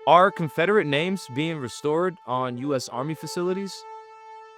Are Confederate names being restored on U.S. Army facilities?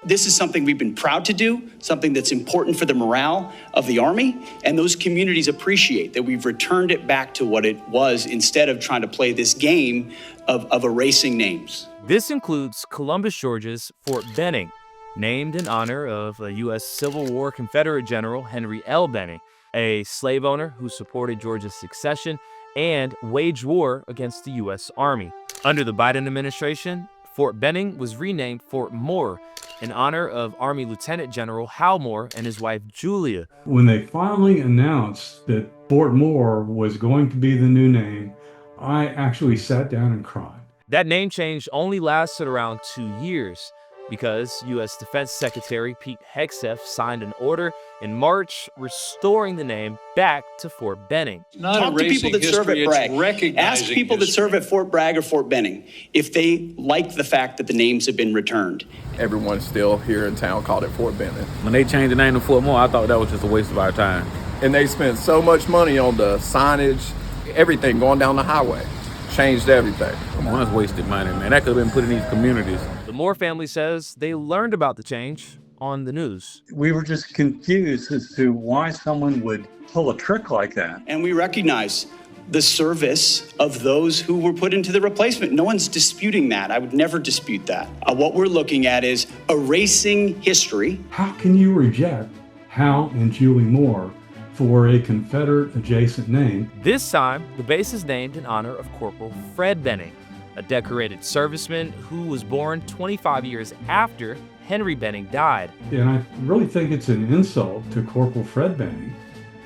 This is something we've been proud to do, something that's important for the morale of the Army, and those communities appreciate that we've returned it back to what it was instead of trying to play this game of erasing names. This includes Columbus, Georgia's Fort Benning, named in honor of a U.S. Civil War Confederate General Henry L. Benning, a slave owner who supported Georgia's secession and waged war against the U.S. Army. Under the Biden administration, Fort Benning was renamed Fort Moore in honor of Army Lieutenant General Hal Moore and his wife Julia. When they finally announced that Fort Moore was going to be the new name, I actually sat down and cried. That name change only lasted around 2 years because U.S. Defense Secretary Pete Hegseth signed an order in March restoring the name back to Fort Benning. Talk to people that serve at Bragg. Ask people that serve at Fort Bragg or Fort Benning if they like the fact that the names have been returned. Everyone still here in town called it Fort Benning. When they changed the name to Fort Moore, I thought that was just a waste of our time. And they spent so much money on the signage, everything going down the highway. Changed everything. Come on, that's wasted money, man. That could have been put in these communities. The Moore family says they learned about the change on the news. We were just confused as to why someone would pull a trick like that. And we recognize the service of those who were put into the replacement. No one's disputing that. I would never dispute that. What we're looking at is erasing history. How can you reject Hal and Julie Moore for a Confederate adjacent name? This time, the base is named in honor of Corporal Fred Benning, a decorated serviceman who was born 25 years after Henry Benning died. And I really think it's an insult to Corporal Fred Benning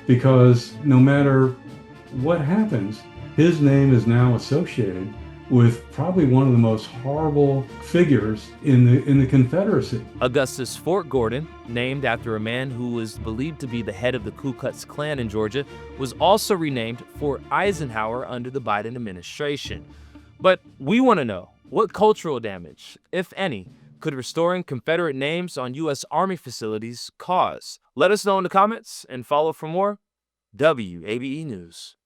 because no matter what happens, his name is now associated with probably one of the most horrible figures in the Confederacy. Augusta's Fort Gordon, named after a man who was believed to be the head of the Ku Klux Klan in Georgia, was also renamed Fort Eisenhower under the Biden administration. But we want to know, what cultural damage, if any, could restoring Confederate names on U.S. Army facilities cause? Let us know in the comments and follow for more WABE News.